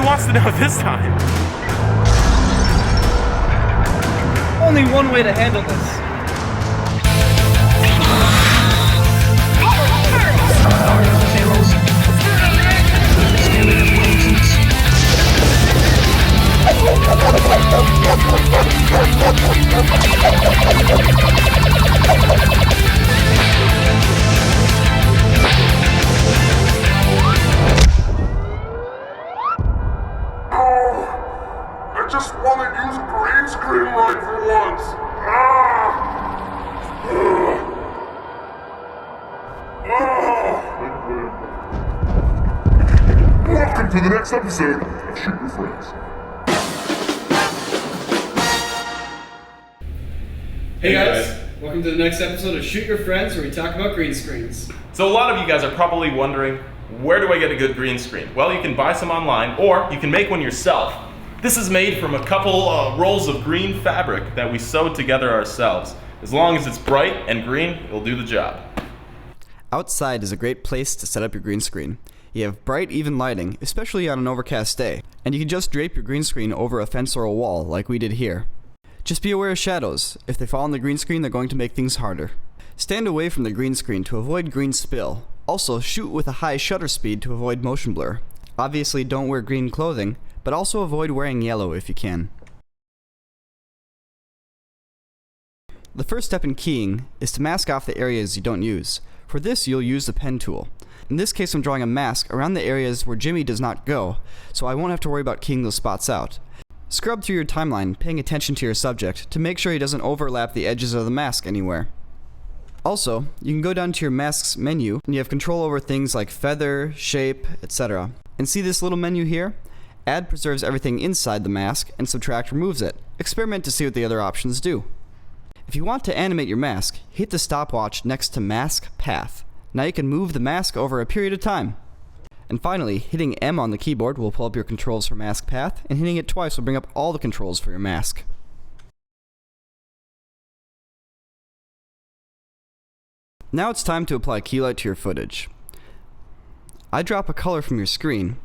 wants to know this time? Only one way to handle this. I just want to use Greenscreen right for once. Welcome to the next episode of Shoot Your Friends. Hey guys, welcome to the next episode of Shoot Your Friends, where we talk about green screens. So a lot of you guys are probably wondering, where do I get a good green screen? Well, you can buy some online, or you can make one yourself. This is made from a couple rolls of green fabric that we sewed together ourselves. As long as it's bright and green, it'll do the job. Outside is a great place to set up your green screen. You have bright, even lighting, especially on an overcast day, and you can just drape your green screen over a fence or a wall, like we did here. Just be aware of shadows. If they fall on the green screen, they're going to make things harder. Stand away from the green screen to avoid green spill. Also, shoot with a high shutter speed to avoid motion blur. Obviously, don't wear green clothing, but also avoid wearing yellow if you can. The first step in keying is to mask off the areas you don't use. For this, you'll use the pen tool. In this case, I'm drawing a mask around the areas where Jimmy does not go, so I won't have to worry about keying those spots out. Scrub through your timeline, paying attention to your subject, to make sure he doesn't overlap the edges of the mask anywhere. Also, you can go down to your masks menu, and you have control over things like feather, shape, etc. And see this little menu here? Add preserves everything inside the mask, and subtract removes it. Experiment to see what the other options do. If you want to animate your mask, hit the stopwatch next to Mask Path. Now you can move the mask over a period of time. And finally, hitting M on the keyboard will pull up your controls for Mask Path, and hitting it twice will bring up all the controls for your mask. Now it's time to apply key light to your footage. I drop a color from your screen,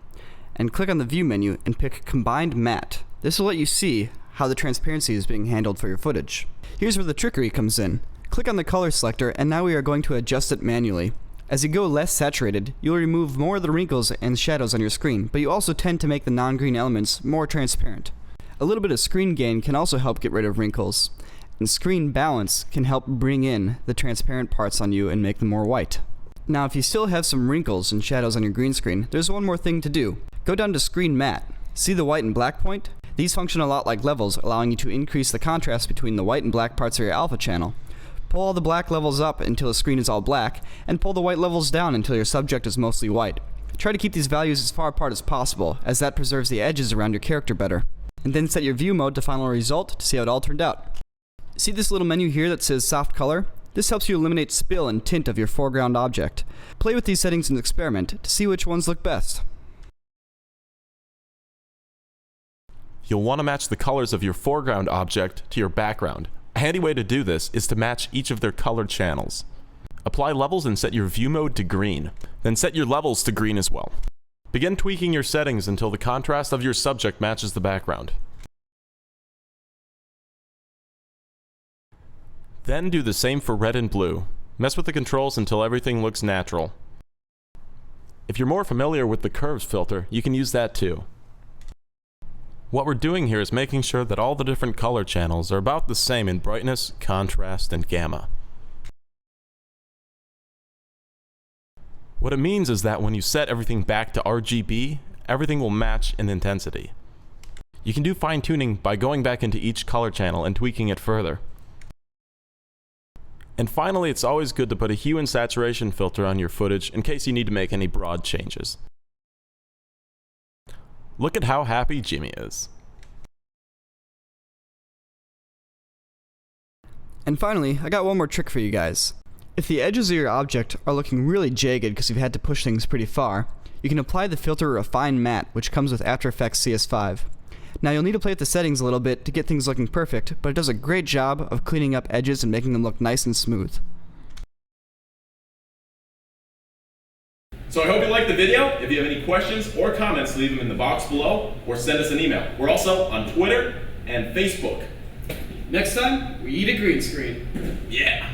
and click on the View menu and pick Combined Matte. This will let you see how the transparency is being handled for your footage. Here's where the trickery comes in. Click on the color selector, and now we are going to adjust it manually. As you go less saturated, you'll remove more of the wrinkles and shadows on your screen, but you also tend to make the non-green elements more transparent. A little bit of screen gain can also help get rid of wrinkles, and screen balance can help bring in the transparent parts on you and make them more white. Now, if you still have some wrinkles and shadows on your green screen, there's one more thing to do. Go down to Screen Matte. See the white and black point? These function a lot like levels, allowing you to increase the contrast between the white and black parts of your alpha channel. Pull all the black levels up until the screen is all black, and pull the white levels down until your subject is mostly white. Try to keep these values as far apart as possible, as that preserves the edges around your character better. And then set your view mode to final result to see how it all turned out. See this little menu here that says Soft Color? This helps you eliminate spill and tint of your foreground object. Play with these settings and experiment to see which ones look best. You'll want to match the colors of your foreground object to your background. A handy way to do this is to match each of their color channels. Apply levels and set your view mode to green. Then set your levels to green as well. Begin tweaking your settings until the contrast of your subject matches the background. Then do the same for red and blue. Mess with the controls until everything looks natural. If you're more familiar with the curves filter, you can use that too. What we're doing here is making sure that all the different color channels are about the same in brightness, contrast, and gamma. What it means is that when you set everything back to RGB, everything will match in intensity. You can do fine-tuning by going back into each color channel and tweaking it further. And finally, it's always good to put a hue and saturation filter on your footage in case you need to make any broad changes. Look at how happy Jimmy is. And finally, I got one more trick for you guys. If the edges of your object are looking really jagged because you've had to push things pretty far, you can apply the filter Refine Matte, which comes with After Effects CS5. Now you'll need to play with the settings a little bit to get things looking perfect, but it does a great job of cleaning up edges and making them look nice and smooth. So I hope you liked the video. If you have any questions or comments, leave them in the box below or send us an email. We're also on Twitter and Facebook. Next time, we eat a green screen. Yeah.